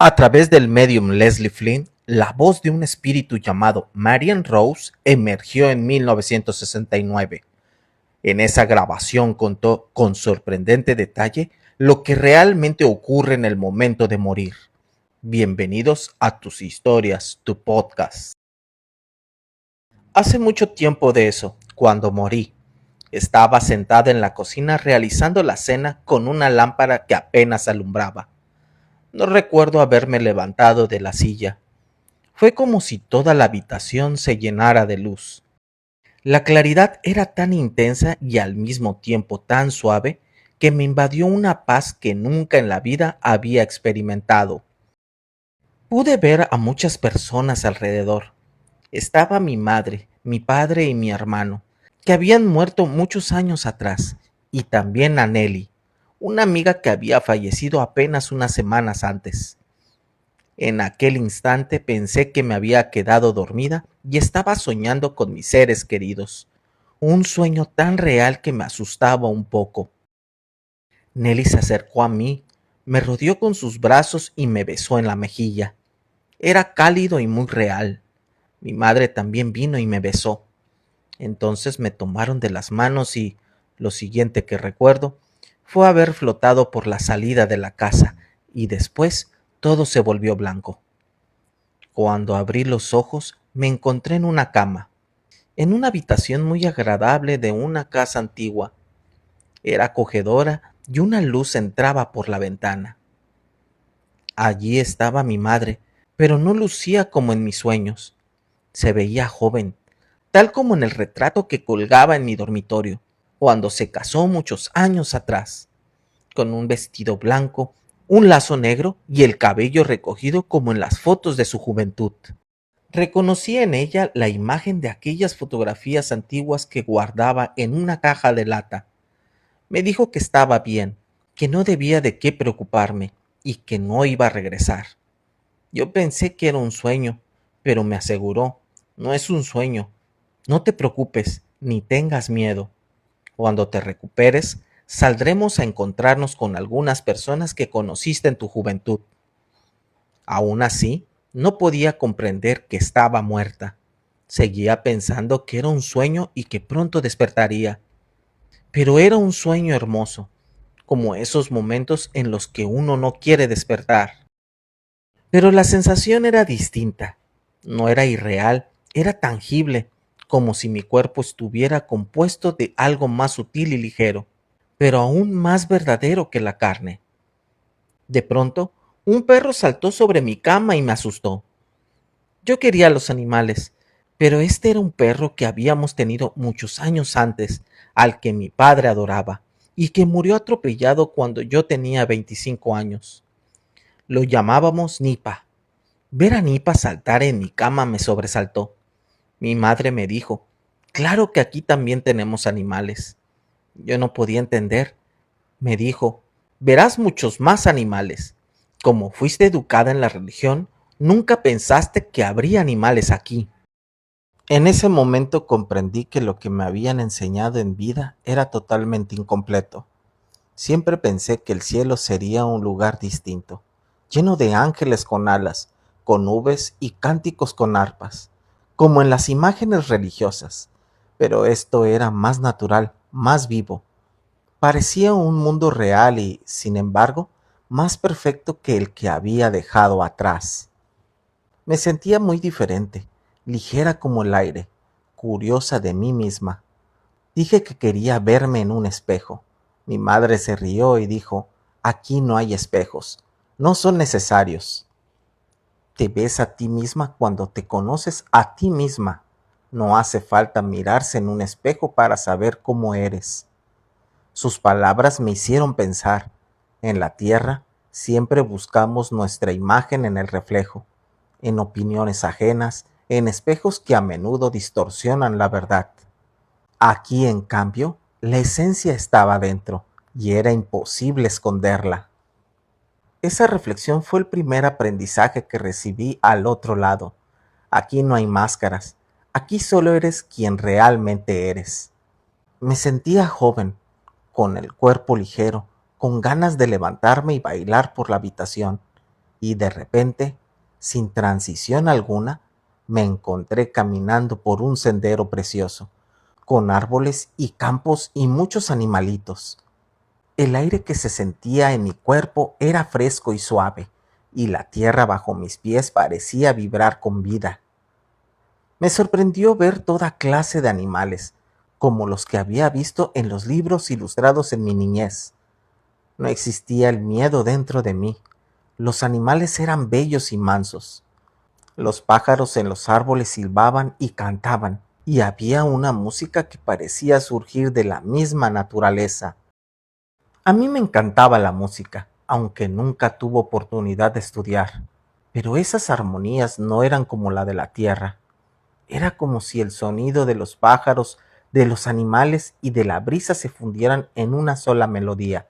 A través del medium Leslie Flynn, la voz de un espíritu llamado Marian Rose emergió en 1969. En esa grabación contó con sorprendente detalle lo que realmente ocurre en el momento de morir. Bienvenidos a Tus Historias, tu podcast. Hace mucho tiempo de eso, cuando morí, estaba sentada en la cocina realizando la cena con una lámpara que apenas alumbraba. No recuerdo haberme levantado de la silla. Fue como si toda la habitación se llenara de luz. La claridad era tan intensa y al mismo tiempo tan suave que me invadió una paz que nunca en la vida había experimentado. Pude ver a muchas personas alrededor. Estaba mi madre, mi padre y mi hermano, que habían muerto muchos años atrás, y también a Nelly, una amiga que había fallecido apenas unas semanas antes. En aquel instante pensé que me había quedado dormida y estaba soñando con mis seres queridos. Un sueño tan real que me asustaba un poco. Nelly se acercó a mí, me rodeó con sus brazos y me besó en la mejilla. Era cálido y muy real. Mi madre también vino y me besó. Entonces me tomaron de las manos y, lo siguiente que recuerdo, fue haber flotado por la salida de la casa y después todo se volvió blanco. Cuando abrí los ojos, me encontré en una cama, en una habitación muy agradable de una casa antigua. Era acogedora y una luz entraba por la ventana. Allí estaba mi madre, pero no lucía como en mis sueños. Se veía joven, tal como en el retrato que colgaba en mi dormitorio, cuando se casó muchos años atrás, con un vestido blanco, un lazo negro y el cabello recogido como en las fotos de su juventud. Reconocí en ella la imagen de aquellas fotografías antiguas que guardaba en una caja de lata. Me dijo que estaba bien, que no debía de qué preocuparme y que no iba a regresar. Yo pensé que era un sueño, pero me aseguró, no es un sueño, no te preocupes ni tengas miedo. Cuando te recuperes, saldremos a encontrarnos con algunas personas que conociste en tu juventud. Aún así, no podía comprender que estaba muerta. Seguía pensando que era un sueño y que pronto despertaría. Pero era un sueño hermoso, como esos momentos en los que uno no quiere despertar. Pero la sensación era distinta. No era irreal, era tangible, como si mi cuerpo estuviera compuesto de algo más sutil y ligero, pero aún más verdadero que la carne. De pronto, un perro saltó sobre mi cama y me asustó. Yo quería a los animales, pero este era un perro que habíamos tenido muchos años antes, al que mi padre adoraba, y que murió atropellado cuando yo tenía 25 años. Lo llamábamos Nipa. Ver a Nipa saltar en mi cama me sobresaltó. Mi madre me dijo, claro que aquí también tenemos animales. Yo no podía entender. Me dijo, verás muchos más animales. Como fuiste educada en la religión, nunca pensaste que habría animales aquí. En ese momento comprendí que lo que me habían enseñado en vida era totalmente incompleto. Siempre pensé que el cielo sería un lugar distinto, lleno de ángeles con alas, con nubes y cánticos con arpas, como en las imágenes religiosas. Pero esto era más natural, más vivo. Parecía un mundo real y, sin embargo, más perfecto que el que había dejado atrás. Me sentía muy diferente, ligera como el aire, curiosa de mí misma. Dije que quería verme en un espejo. Mi madre se rió y dijo, aquí no hay espejos, no son necesarios. Te ves a ti misma cuando te conoces a ti misma. No hace falta mirarse en un espejo para saber cómo eres. Sus palabras me hicieron pensar, en la tierra siempre buscamos nuestra imagen en el reflejo, en opiniones ajenas, en espejos que a menudo distorsionan la verdad. Aquí, en cambio, la esencia estaba dentro y era imposible esconderla. Esa reflexión fue el primer aprendizaje que recibí al otro lado. Aquí no hay máscaras, aquí solo eres quien realmente eres. Me sentía joven, con el cuerpo ligero, con ganas de levantarme y bailar por la habitación. y de repente, sin transición alguna, me encontré caminando por un sendero precioso, con árboles y campos y muchos animalitos. El aire que se sentía en mi cuerpo era fresco y suave, y la tierra bajo mis pies parecía vibrar con vida. Me sorprendió ver toda clase de animales, como los que había visto en los libros ilustrados en mi niñez. No existía el miedo dentro de mí. Los animales eran bellos y mansos. Los pájaros en los árboles silbaban y cantaban, y había una música que parecía surgir de la misma naturaleza. A mí me encantaba la música, aunque nunca tuve oportunidad de estudiar, pero esas armonías no eran como la de la tierra. Era como si el sonido de los pájaros, de los animales y de la brisa se fundieran en una sola melodía.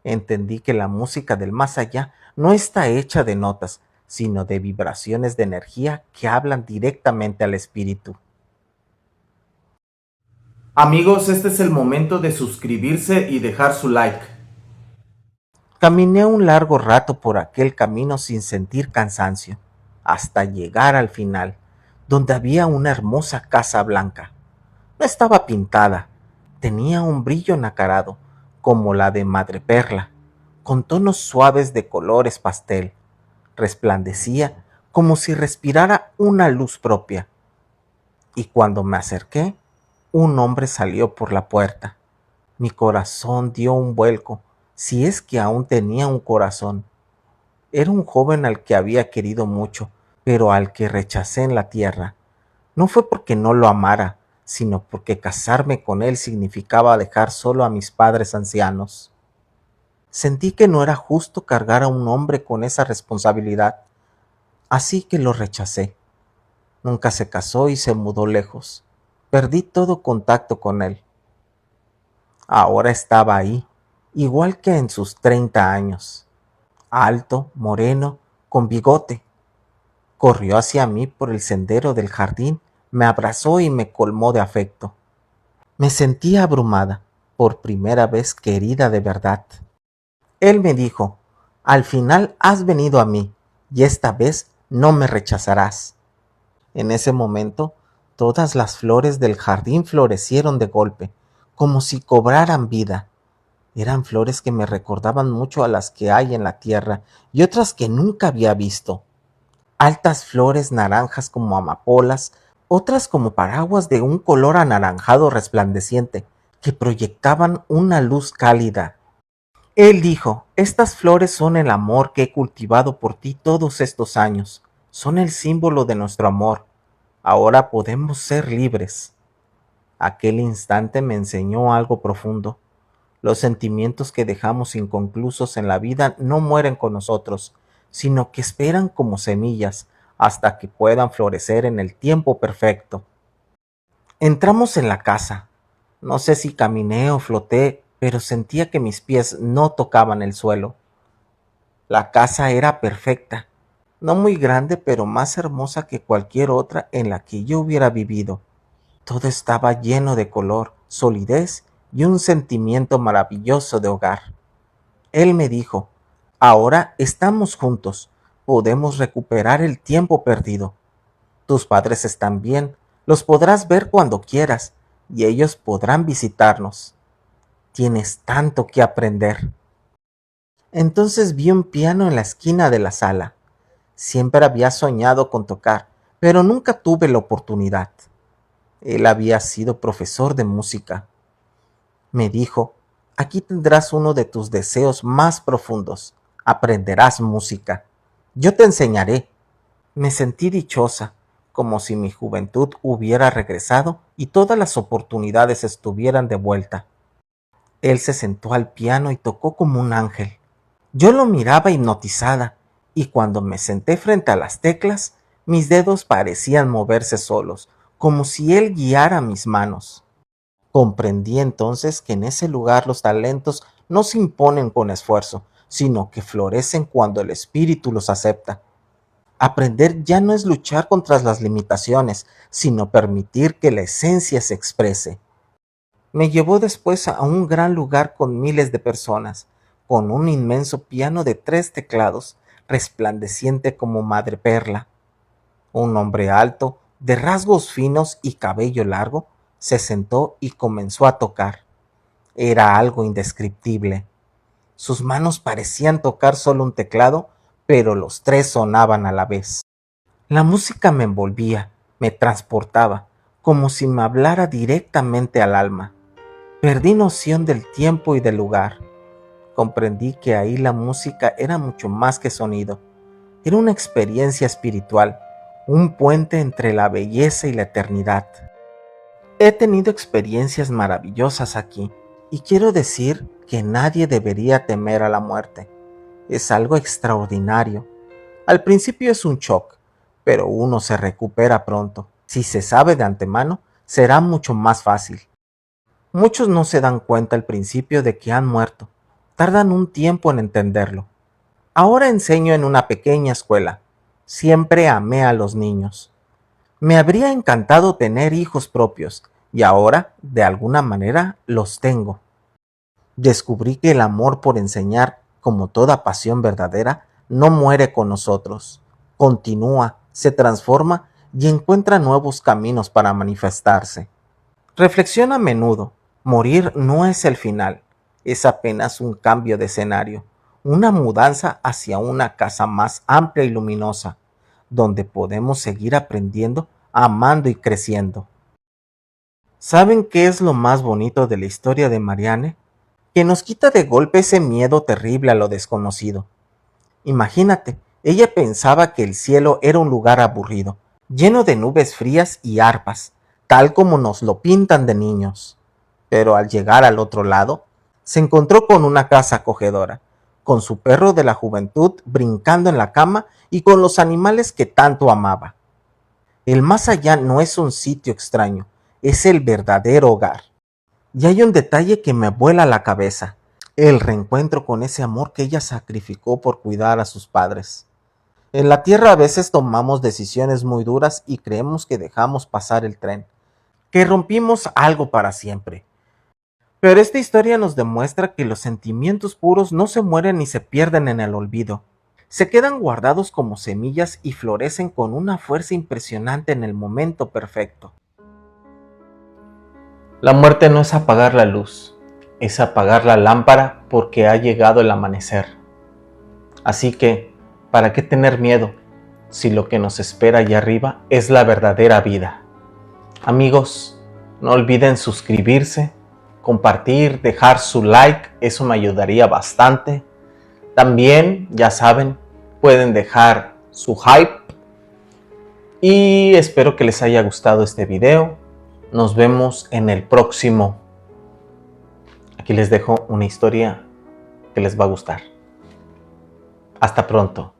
Entendí que la música del más allá no está hecha de notas, sino de vibraciones de energía que hablan directamente al espíritu. Amigos, este es el momento de suscribirse y dejar su like. Caminé un largo rato por aquel camino sin sentir cansancio, hasta llegar al final, donde había una hermosa casa blanca. No estaba pintada, tenía un brillo nacarado, como la de madreperla, con tonos suaves de colores pastel. Resplandecía como si respirara una luz propia. Y cuando me acerqué, un hombre salió por la puerta. Mi corazón dio un vuelco, si es que aún tenía un corazón. Era un joven al que había querido mucho, pero al que rechacé en la tierra. No fue porque no lo amara, sino porque casarme con él significaba dejar solo a mis padres ancianos. Sentí que no era justo cargar a un hombre con esa responsabilidad, así que lo rechacé. Nunca se casó y se mudó lejos. Perdí todo contacto con él. Ahora estaba ahí, igual que en sus 30 años, alto, moreno, con bigote. Corrió hacia mí por el sendero del jardín, me abrazó y me colmó de afecto. Me sentía abrumada, por primera vez querida de verdad. Él me dijo, al final has venido a mí, y esta vez no me rechazarás. En ese momento, todas las flores del jardín florecieron de golpe, como si cobraran vida. Eran flores que me recordaban mucho a las que hay en la tierra y otras que nunca había visto. Altas flores naranjas como amapolas, otras como paraguas de un color anaranjado resplandeciente, que proyectaban una luz cálida. Él dijo, estas flores son el amor que he cultivado por ti todos estos años, son el símbolo de nuestro amor. Ahora podemos ser libres. Aquel instante me enseñó algo profundo. Los sentimientos que dejamos inconclusos en la vida no mueren con nosotros, sino que esperan como semillas hasta que puedan florecer en el tiempo perfecto. Entramos en la casa. No sé si caminé o floté, pero sentía que mis pies no tocaban el suelo. La casa era perfecta, no muy grande, pero más hermosa que cualquier otra en la que yo hubiera vivido. Todo estaba lleno de color, solidez y un sentimiento maravilloso de hogar. Él me dijo, ahora estamos juntos, podemos recuperar el tiempo perdido. Tus padres están bien, los podrás ver cuando quieras y ellos podrán visitarnos. Tienes tanto que aprender. Entonces vi un piano en la esquina de la sala. Siempre había soñado con tocar, pero nunca tuve la oportunidad. Él había sido profesor de música. Me dijo, aquí tendrás uno de tus deseos más profundos. Aprenderás música. Yo te enseñaré. Me sentí dichosa, como si mi juventud hubiera regresado y todas las oportunidades estuvieran de vuelta. Él se sentó al piano y tocó como un ángel. Yo lo miraba hipnotizada, y cuando me senté frente a las teclas, mis dedos parecían moverse solos, como si él guiara mis manos. Comprendí entonces que en ese lugar los talentos no se imponen con esfuerzo, sino que florecen cuando el espíritu los acepta. Aprender ya no es luchar contra las limitaciones, sino permitir que la esencia se exprese. Me llevó después a un gran lugar con miles de personas, con un inmenso piano de 3 teclados, resplandeciente como madreperla. Un hombre alto, de rasgos finos y cabello largo, se sentó y comenzó a tocar. Era algo indescriptible. Sus manos parecían tocar solo un teclado, pero los tres sonaban a la vez. La música me envolvía, me transportaba, como si me hablara directamente al alma. Perdí noción del tiempo y del lugar. Comprendí que ahí la música era mucho más que sonido. Era una experiencia espiritual, un puente entre la belleza y la eternidad. He tenido experiencias maravillosas aquí, y quiero decir que nadie debería temer a la muerte. Es algo extraordinario. Al principio es un shock, pero uno se recupera pronto. Si se sabe de antemano, será mucho más fácil. Muchos no se dan cuenta al principio de que han muerto. Tardan un tiempo en entenderlo. Ahora enseño en una pequeña escuela. Siempre amé a los niños. Me habría encantado tener hijos propios, y ahora, de alguna manera, los tengo. Descubrí que el amor por enseñar, como toda pasión verdadera, no muere con nosotros. Continúa, se transforma y encuentra nuevos caminos para manifestarse. Reflexiona a menudo. Morir no es el final, es apenas un cambio de escenario, una mudanza hacia una casa más amplia y luminosa, donde podemos seguir aprendiendo, amando y creciendo. ¿Saben qué es lo más bonito de la historia de Marianne? Que nos quita de golpe ese miedo terrible a lo desconocido. Imagínate, ella pensaba que el cielo era un lugar aburrido, lleno de nubes frías y arpas, tal como nos lo pintan de niños. Pero al llegar al otro lado, se encontró con una casa acogedora, con su perro de la juventud brincando en la cama y con los animales que tanto amaba. El más allá no es un sitio extraño, es el verdadero hogar. Y hay un detalle que me vuela la cabeza, el reencuentro con ese amor que ella sacrificó por cuidar a sus padres. En la tierra a veces tomamos decisiones muy duras y creemos que dejamos pasar el tren, que rompimos algo para siempre. Pero esta historia nos demuestra que los sentimientos puros no se mueren ni se pierden en el olvido. Se quedan guardados como semillas y florecen con una fuerza impresionante en el momento perfecto. La muerte no es apagar la luz, es apagar la lámpara porque ha llegado el amanecer. Así que, ¿para qué tener miedo si lo que nos espera allá arriba es la verdadera vida? Amigos, no olviden suscribirse, compartir, dejar su like, eso me ayudaría bastante. También, ya saben, pueden dejar su hype y espero que les haya gustado este video. Nos vemos en el próximo. Aquí les dejo una historia que les va a gustar. Hasta pronto.